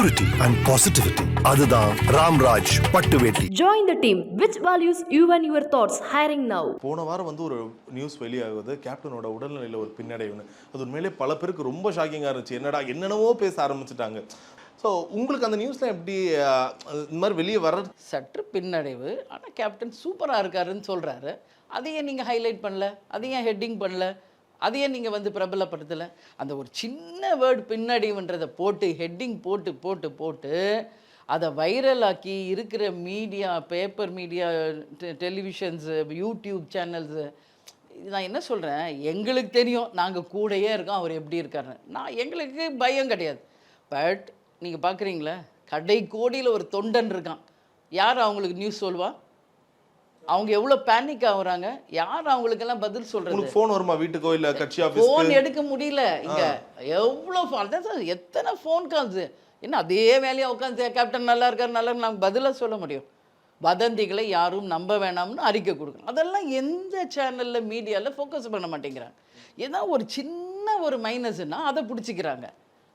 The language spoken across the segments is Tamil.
purity and positivity. அதுதான் Ramraj பட்டுவேட்டி. Join the team. Which values you and your thoughts? Hiring now. போன வாரம் வந்து ஒரு நியூஸ் வெளியாகுது, கேப்டனோட உடல்நிலையில் ஒரு பின்னடைவுன்னு. அது உண்மையிலே பல பேருக்கு ரொம்ப ஷாக்கிங்காக இருந்துச்சு. என்னென்னவோ பேச ஆரம்பிச்சுட்டாங்க. ஸோ உங்களுக்கு அந்த நியூஸ்லாம் எப்படி இந்த மாதிரி வெளியே வர சற்று பின்னடைவு, ஆனால் கேப்டன் சூப்பராக இருக்காருன்னு சொல்கிறாரு. அதையே நீங்கள் ஹைலைட் பண்ணல, அதையே ஹெட்டிங் பண்ணல, அதையே நீங்கள் வந்து பிரபலப்படுத்தலை. அந்த ஒரு சின்ன வேர்டு பின்னடைவுன்றதை போட்டு ஹெட்டிங் போட்டு போட்டு போட்டு அதை வைரலாக்கி இருக்கிற media, paper media, televisions, YouTube channels, நான் என்ன சொல்கிறேன், எங்களுக்கு தெரியும், நாங்கள் கூடயே இருக்கோம் அவர் எப்படி இருக்காருன்னு. எங்களுக்கு பயம் கிடையாது. பட் நீங்கள் பார்க்குறீங்களா, கடை கோடியில் ஒரு தொண்டன் இருக்கான், யார் அவங்களுக்கு நியூஸ் சொல்வா? அவங்க எவ்வளோ பேனிக் ஆகுறாங்க, யார் அவங்களுக்கெல்லாம் பதில் சொல்கிறது? ஃபோன் வருமா வீட்டுக்கோ இல்லை கட்சி ஆஃபீஸ்? ஃபோன் எடுக்க முடியல இங்கே. எவ்வளோ அதான் எத்தனை ஃபோன் கால்ஸு. என்ன அதே வேலையாக உட்காந்து கேப்டன் நல்லா இருக்கார் நல்லா இருக்கு நாங்கள் பதிலாக சொல்ல முடியும்? வதந்திகளை யாரும் நம்ப வேணாம்னு அறிக்கை கொடுக்கணும். அதெல்லாம் எந்த சேனலில் மீடியாவில் ஃபோக்கஸ் பண்ண மாட்டேங்கிறாங்க. ஏன்னா ஒரு சின்ன ஒரு மைனஸ்னால் அதை பிடிச்சிக்கிறாங்க.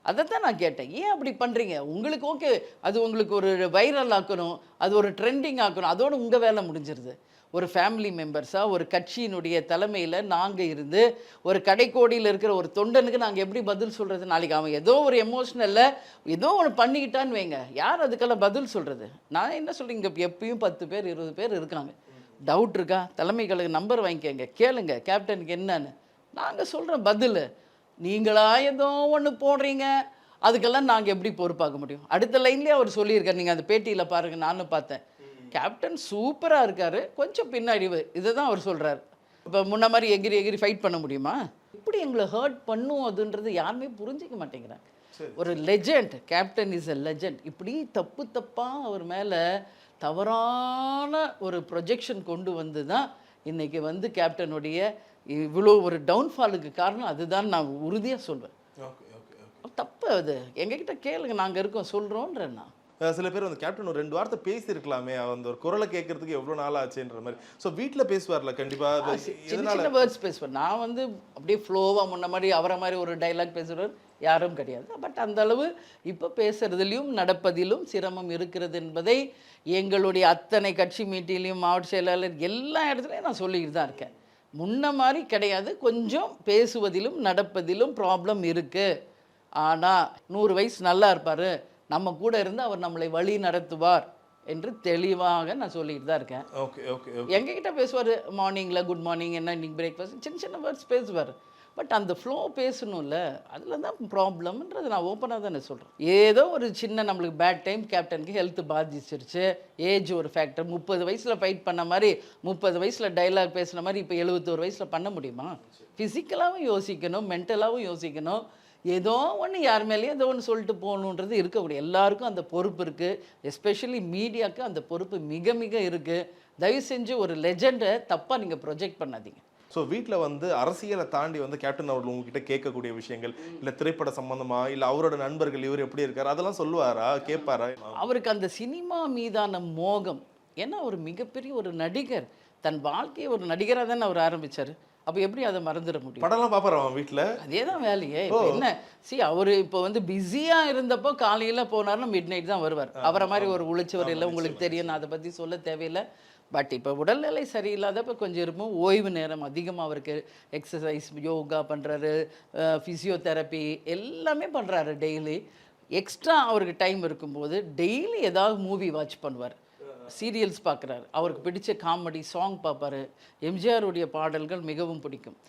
அதைத்தான் நான் கேட்டேன், ஏன் அப்படி பண்ணுறீங்க? உங்களுக்கு ஓகே, அது உங்களுக்கு ஒரு வைரல் ஆக்கணும், அது ஒரு ட்ரெண்டிங் ஆக்கணும், அதோடு உங்கள் வேலை முடிஞ்சிருது. ஒரு ஃபேமிலி மெம்பர்ஸாக ஒரு கட்சியினுடைய தலைமையில் நாங்கள் இருந்து ஒரு கடைக்கோடியில் இருக்கிற ஒரு தொண்டனுக்கு நாங்கள் எப்படி பதில் சொல்கிறது? நாளைக்கு அவன் ஏதோ ஒரு எமோஷ்னலில் ஏதோ ஒன்று பண்ணிக்கிட்டான்னு வைங்க, யார் அதுக்கெல்லாம் பதில் சொல்கிறது? நான் என்ன சொல்கிறேன், இங்கே எப்பயும் 10 பேர் 20 பேர் இருக்காங்க. டவுட் இருக்கா? தலைமை கழக நம்பர் வாங்கிக்கங்க, கேளுங்க கேப்டனுக்கு என்னன்னு. நாங்கள் சொல்கிறோம் பதில். நீங்களா ஏதோ ஒன்று போடுறீங்க, அதுக்கெல்லாம் நாங்கள் எப்படி பொறுப்பாக முடியும்? அடுத்த லைன்லேயே அவர் சொல்லியிருக்கார், நீங்கள் அந்த பேட்டியில் பாருங்கள், நானும் பார்த்தேன். கேப்டன் சூப்பராக இருக்கார், கொஞ்சம் பின்னடைவு, இதை தான் அவர் சொல்கிறார். இப்போ முன்ன மாதிரி எகிரி எகிரி ஃபைட் பண்ண முடியுமா? இப்படி எங்களை ஹர்ட் பண்ணும் அதுன்றது யாருமே புரிஞ்சிக்க மாட்டேங்கிறாங்க. ஒரு legend, captain is a legend. இப்படி தப்பு தப்பாக அவர் மேலே தவறான ஒரு ப்ரொஜெக்ஷன் கொண்டு வந்து தான் இன்றைக்கி வந்து கேப்டனுடைய இவ்வளோ ஒரு டவுன்ஃபாலுக்கு காரணம் அதுதான் நான் உறுதியாக சொல்வேன். தப்பு அது. எங்ககிட்ட கேளுங்க, நாங்கள் இருக்கோம் சொல்கிறோன்றேன்னா. சில பேர் வந்து கேப்டன் ஒரு 2 வார்த்தை பேசியிருக்கலாமே, அந்த ஒரு குரலை கேட்கறதுக்கு எவ்வளோ நாள் ஆச்சுன்ற மாதிரி. ஸோ வீட்டில் பேசுவார்ல கண்டிப்பாக, சின்ன வேர்ட்ஸ் பேசுவேன். நான் வந்து அப்படியே ஃப்ளோவாக முன்ன மாதிரி அவரை மாதிரி ஒரு டைலாக் பேசுகிறவர் யாரும் கிடையாது. பட் அந்த அளவு இப்போ பேசுறதுலையும் நடப்பதிலும் சிரமம் இருக்கிறது என்பதை எங்களுடைய அத்தனை கட்சி மீட்டிலையும் மாவட்ட செயலாளர் எல்லா இடத்துலையும் நான் சொல்லிக்கிட்டு தான் இருக்கேன். முன்ன மாதிரி கிடையாது, கொஞ்சம் பேசுவதிலும் நடப்பதிலும் ப்ராப்ளம் இருக்குது. ஆனால் 100 வயசு நல்லா இருப்பார், நம்ம கூட இருந்து அவர் நம்மளை வழி நடத்துவார் என்று தெளிவாக நான் சொல்லிட்டு தான் இருக்கேன். எங்ககிட்ட பேசுவார், மார்னிங்கில் குட் மார்னிங், என்ன இன்னைக்கு பிரேக்ஃபாஸ்ட், சின்ன சின்ன வேர்ட்ஸ் பேசுவார். பட் அந்த ஃப்ளோ பேசணும்ல, அதில் தான் ப்ராப்ளம்ன்றது நான் ஓப்பனாக தானே சொல்கிறேன். ஏதோ ஒரு சின்ன நம்மளுக்கு பேட் டைம், கேப்டனுக்கு ஹெல்த் பாதிச்சிருச்சு, ஏஜ் ஒரு ஃபேக்டர். 30 வயசில் ஃபைட் பண்ண மாதிரி 30 வயசில் டைலாக் பேசுன மாதிரி இப்போ 71 வயசில் பண்ண முடியுமா? ஃபிசிக்கலாகவும் யோசிக்கணும், மென்டலாகவும் யோசிக்கணும். ஏதோ ஒன்று யார் மேலேயும் ஏதோ ஒன்று சொல்லிட்டு போகணுன்றது இருக்கக்கூடிய எல்லாருக்கும் அந்த பொறுப்பு இருக்குது. எஸ்பெஷலி மீடியாவுக்கு அந்த பொறுப்பு மிக மிக இருக்குது. தயவு செஞ்சு ஒரு லெஜெண்டை தப்பாக நீங்கள் ப்ரொஜெக்ட் பண்ணாதீங்க. ஸோ வீட்டில் வந்து அரசியலை தாண்டி வந்து கேப்டன் அவர்கள் உங்ககிட்ட கேட்கக்கூடிய விஷயங்கள், இல்லை திரைப்பட சம்பந்தமாக, இல்லை அவரோட நண்பர்கள் இவர் எப்படி இருக்கார், அதெல்லாம் சொல்லுவாரா, கேட்பாரா? அவருக்கு அந்த சினிமா மீதான மோகம். ஏன்னா ஒரு மிகப்பெரிய ஒரு நடிகர், தன் வாழ்க்கையை ஒரு நடிகராக தானே அவர் ஆரம்பித்தார். அப்போ எப்படி அதை மறந்துட முடியும்? படம்லாம் பார்ப்பாரு அவன் வீட்டில், அதே தான் வேலையே. இப்போ என்ன அவர் இப்போ வந்து பிஸியாக இருந்தப்போ காலையில் போனார்னா மிட் நைட் தான் வருவார். அவரை மாதிரி ஒரு உழைச்சவர் இல்லை, உங்களுக்கு தெரியும், நான் அதை பற்றி சொல்ல தேவையில்லை. பட் இப்போ உடல்நிலை சரியில்லாதப்போ கொஞ்சம் இருப்போம், ஓய்வு நேரம் அதிகமாக அவருக்கு, எக்ஸசைஸ், யோகா பண்ணுறாரு, ஃபிசியோதெரப்பி எல்லாமே பண்ணுறாரு டெய்லி. எக்ஸ்ட்ரா அவருக்கு டைம் இருக்கும்போது டெய்லி ஏதாவது மூவி வாட்ச் பண்ணுவார், சீரியல்ஸ் பார்க்குறாரு, அவருக்கு பிடிச்ச காமெடி சாங் பார்ப்பார். எம்ஜிஆருடைய பாடல்கள் மிகவும் பிடிக்கும்.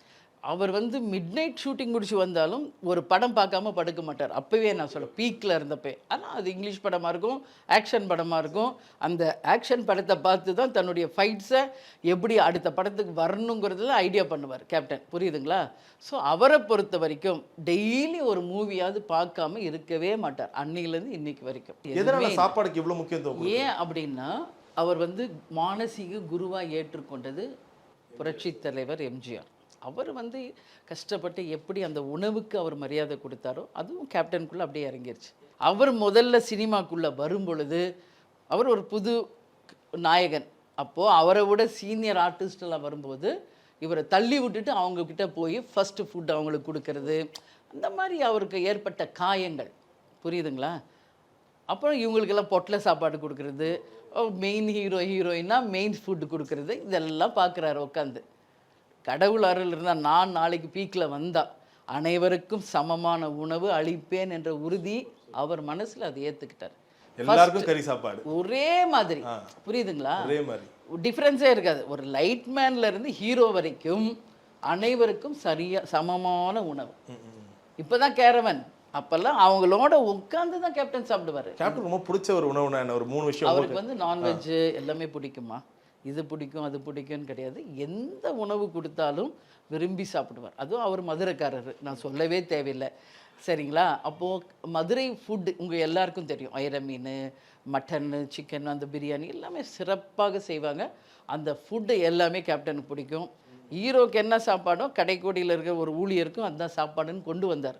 அவர் வந்து மிட் நைட் ஷூட்டிங் முடிச்சு வந்தாலும் ஒரு படம் பார்க்காம படுக்க மாட்டார். அப்போவே நான் சொல்ல பீக்கில் இருந்தப்போ. ஆனால் அது இங்கிலீஷ் படமாக இருக்கும், ஆக்ஷன் படமாக இருக்கும். அந்த ஆக்ஷன் படத்தை பார்த்து தான் தன்னுடைய ஃபைட்ஸை எப்படி அடுத்த படத்துக்கு வரணுங்கிறதுல ஐடியா பண்ணுவார் கேப்டன். புரியுதுங்களா? ஸோ அவரை பொறுத்த வரைக்கும் டெய்லி ஒரு மூவியாவது பார்க்காம இருக்கவே மாட்டார், அன்னையிலேருந்து இன்னைக்கு வரைக்கும். எதனால சாப்பாடுக்கு இவ்வளோ முக்கியத்துவம்? ஏன் அப்படின்னா அவர் வந்து மானசீக குருவாக ஏற்றுக்கொண்டது புரட்சி தலைவர் எம்ஜிஆர். அவர் வந்து கஷ்டப்பட்டு எப்படி அந்த உணவுக்கு அவர் மரியாதை கொடுத்தாரோ அதுவும் கேப்டனுக்குள்ளே அப்படியே இறங்கிருச்சு. அவர் முதல்ல சினிமாக்குள்ளே வரும் பொழுது அவர் ஒரு புது நாயகன். அப்போது அவரை விட சீனியர் ஆர்டிஸ்டெல்லாம் வரும்போது இவரை தள்ளி விட்டுட்டு அவங்கக்கிட்ட போய் ஃபஸ்ட்டு ஃபுட் அவங்களுக்கு கொடுக்கறது, அந்த மாதிரி அவருக்கு ஏற்பட்ட காயங்கள். புரியுதுங்களா? அப்புறம் இவங்களுக்கெல்லாம் பொட்டலை சாப்பாடு கொடுக்குறது, மெயின் ஹீரோயின்னா மெயின் ஃபுட்டு கொடுக்குறது, இதெல்லாம் பார்க்குறாரு உட்காந்து. கடவுள் அருள் இருந்தால் நான் நாளைக்கு பீக்கில் வந்தால் அனைவருக்கும் சமமான உணவு அளிப்பேன் என்ற உறுதி அவர் மனசில் அதை ஏற்றுக்கிட்டார். எல்லாருக்கும் கறி சாப்பாடு ஒரே மாதிரி, புரியுதுங்களா? ஒரே மாதிரி டிஃப்ரென்ஸே இருக்காது. ஒரு லைட் மேன்ல இருந்து ஹீரோ வரைக்கும் அனைவருக்கும் சமமான உணவு. இப்போதான் கேரவன், அப்பெல்லாம் அவங்களோட உட்காந்து தான் கேப்டன் சாப்பிடுவாரு. கேப்டன் ரொம்ப பிடிச்ச ஒரு உணவுனா என்ன? ஒரு 3 விஷயம். அவருக்கு வந்து நான்வெஜ் எல்லாமே பிடிக்குமா, இது பிடிக்கும் அது பிடிக்கும்னு கிடையாது. எந்த உணவு கொடுத்தாலும் விரும்பி சாப்பிடுவார். அதுவும் அவர் மதுரைக்காரர், நான் சொல்லவே தேவையில்லை. சரிங்களா? அப்போது மதுரை ஃபுட்டு உங்கள் எல்லாருக்கும் தெரியும். ஐர மீன், மட்டன்னு, சிக்கன், அந்த பிரியாணி எல்லாமே சிறப்பாக செய்வாங்க. அந்த ஃபுட்டு எல்லாமே கேப்டனுக்கு பிடிக்கும். ஹீரோக்கு என்ன சாப்பாடோ கடைக்கோடியில் இருக்க ஒரு ஊழியருக்கும் அதுதான் சாப்பாடுன்னு கொண்டு வந்தார்.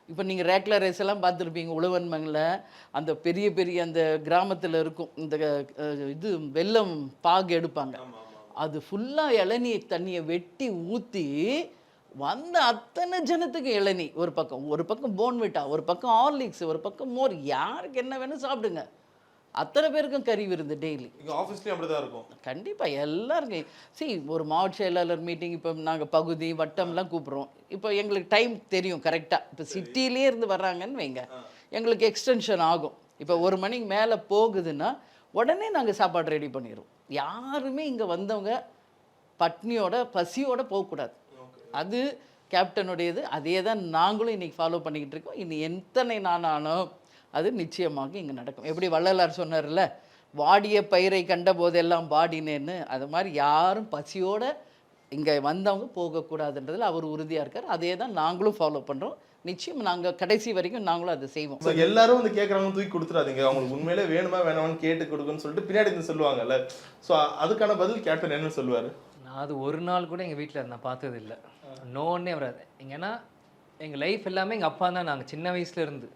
இப்போ நீங்கள் ரேக்லா ரைஸ் எல்லாம் பார்த்துருப்பீங்க. உழவன்மங்கில் அந்த பெரிய பெரிய அந்த கிராமத்தில் இருக்கும் இந்த இது வெல்லம் பாகு எடுப்பாங்க. அது ஃபுல்லாக இளநீ தண்ணியை வெட்டி ஊற்றி வந்த அத்தனை ஜனத்துக்கு இளநீ. ஒரு பக்கம் போன்விட்டா, ஒரு பக்கம் ஹார்லிக்ஸ், ஒரு பக்கம் மோர், யாருக்கு என்ன வேணும் சாப்பிடுங்க. அத்தனை பேருக்கும் கறி விருந்து டெய்லி. ஆஃபீஸ்லேயும் அப்படி தான் இருக்கும். கண்டிப்பாக எல்லாருக்கும். ஒரு மாவட்ட செயலாளர் மீட்டிங் இப்போ நாங்கள் பகுதி வட்டம்லாம் கூப்பிட்றோம். இப்போ எங்களுக்கு டைம் தெரியும் கரெக்டாக. இப்போ சிட்டிலே இருந்து வர்றாங்கன்னு வைங்க, எங்களுக்கு எக்ஸ்டென்ஷன் ஆகும். இப்போ 1 மணிக்கு மேலே போகுதுன்னா உடனே நாங்கள் சாப்பாடு ரெடி பண்ணிடுவோம். யாருமே இங்கே வந்தவங்க பட்னியோட பசியோட போகக்கூடாது. அது கேப்டனுடையது. அதே தான் நாங்களும் இன்றைக்கி ஃபாலோ பண்ணிக்கிட்டு இருக்கோம். இனி எத்தனை நானானோ அது நிச்சயமாக இங்கே நடக்கும். எப்படி வள்ளலார் சொன்னார்ல, வாடிய பயிரை கண்ட போதெல்லாம் பாடினேன்னு, அது மாதிரி யாரும் பசியோடு இங்கே வந்தவங்க போகக்கூடாதுன்றதில் அவர் உறுதியாக இருக்கார். அதே தான் நாங்களும் ஃபாலோ பண்ணுறோம். நிச்சயம் நாங்கள் கடைசி வரைக்கும் நாங்களும் அதை செய்வோம். எல்லாரும் வந்து கேட்குறவங்க தூக்கி கொடுத்துறாதீங்க, அவங்களுக்கு உண்மையிலே வேணுமா வேணாமான்னு கேட்டு கொடுக்குன்னு சொல்லிட்டு பின்னாடி இருந்து சொல்லுவாங்கல்ல. ஸோ அதுக்கான பதில் கேப்டன் என்ன சொல்லுவார்? நான் அது ஒரு நாள் கூட எங்கள் வீட்டில் நான் பார்த்தது இல்லை. நோன்னே வராது. ஏன்னா எங்கள் லைஃப் எல்லாமே எங்கள் அப்பா தான். நாங்கள் சின்ன வயசுல இருந்து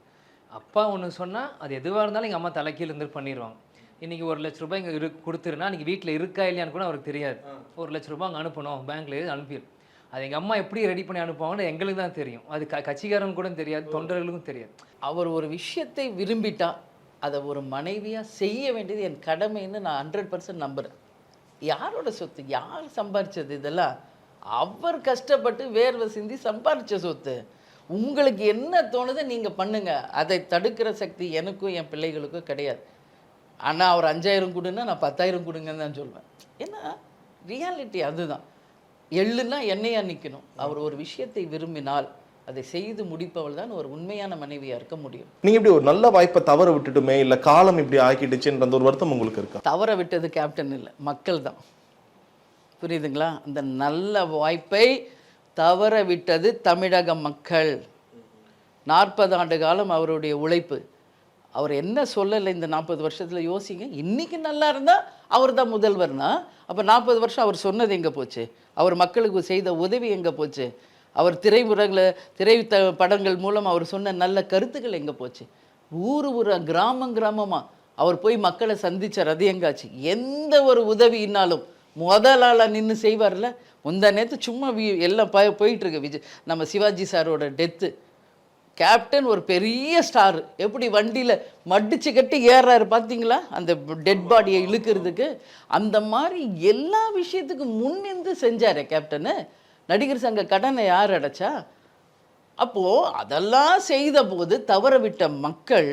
அப்பா ஒன்று சொன்னால் அது எதுவாக இருந்தாலும் எங்கள் அம்மா தலைக்கீழ இருந்து பண்ணிடுவாங்க. இன்றைக்கி 1 லட்ச ரூபாய் இங்கே கொடுத்துருன்னா அன்றைக்கி வீட்டில் இருக்கா இல்லையான்னு கூட அவருக்கு தெரியாது. 1 லட்ச ரூபாய் அங்கே அனுப்பணும், பேங்க்கில் அனுப்பிடும். அது எங்கள் அம்மா எப்படி ரெடி பண்ணி அனுப்புவாங்கன்னு எங்களுக்கு தான் தெரியும். அது கட்சிக்காரன் கூட தெரியாது, தொண்டர்களுக்கும் தெரியாது. அவர் ஒரு விஷயத்தை விரும்பிட்டா அதை ஒரு மனைவியாக செய்ய வேண்டியது என் கடமைன்னு நான் 100% நம்புகிறேன். யாரோட சொத்து, யார் சம்பாரிச்சது? இதெல்லாம் அவர் கஷ்டப்பட்டு வேர்வை சிந்தி சம்பாரித்த சொத்து. உங்களுக்கு என்ன தோணுதோ நீங்கள் பண்ணுங்கள். அதை தடுக்கிற சக்தி எனக்கும் என் பிள்ளைகளுக்கும் கிடையாது. ஆனால் அவர் 5000 கொடுன்னா நான் 10,000 கொடுங்கன்னு தான் சொல்வேன். ஏன்னா ரியாலிட்டி அதுதான். எள்ளுன்னா எண்ணெயாக நிற்கணும். அவர் ஒரு விஷயத்தை விரும்பினால் அதை செய்து முடிப்பவள் தான் ஒரு உண்மையான மனைவியாக இருக்க முடியும். நீங்கள் இப்படி ஒரு நல்ல வாய்ப்பை தவற விட்டுட்டுமே, இல்லை காலம் இப்படி ஆக்கிடுச்சுன்ற ஒரு வருத்தம் உங்களுக்கு இருக்கா? தவற விட்டது கேப்டன் இல்லை, மக்கள் தான். புரியுதுங்களா? அந்த நல்ல வாய்ப்பை தவற விட்டது தமிழக மக்கள். 40 ஆண்டு காலம் அவருடைய உழைப்பு. அவர் என்ன சொல்லலை இந்த 40 வருஷத்தில் யோசிங்க. இன்றைக்கி நல்லா இருந்தால் அவர் தான் முதல்வர்னா அப்போ 40 வருஷம் அவர் சொன்னது எங்கே போச்சு? அவர் மக்களுக்கு செய்த உதவி எங்கே போச்சு? அவர் படங்கள் மூலம் அவர் சொன்ன நல்ல கருத்துக்கள் எங்கே போச்சு? ஊராக கிராமமாக அவர் போய் மக்களை சந்தித்தார், அது எங்காச்சு? எந்த ஒரு உதவினாலும் முதலாளாக நின்று செய்வார்ல. நேற்று சும்மா எல்லாம் போயிட்டுருக்கு. நம்ம சிவாஜி சாரோட டெத்து. கேப்டன் ஒரு பெரிய ஸ்டார், எப்படி வண்டியில் மடிச்சு கட்டி ஏறாரு பார்த்தீங்களா அந்த டெட் பாடியை இழுக்கிறதுக்கு? அந்த மாதிரி எல்லா விஷயத்துக்கும் முன்னின்று செஞ்சார் கேப்டனு. நடிகர் சங்க கடனை யார் அடைச்சா? அப்போது அதெல்லாம் செய்த போது தவற விட்ட மக்கள்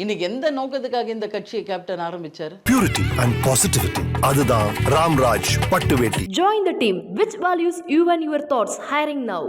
இன்னைக்கு எந்த நோக்கத்துக்காக இந்த கட்சியை கேப்டன் ஆரம்பிச்சாரு? Purity and positivity. அதுதான் Ramraj பட்டுவேட்டி. Join the team. Which values you and your thoughts? Hiring now.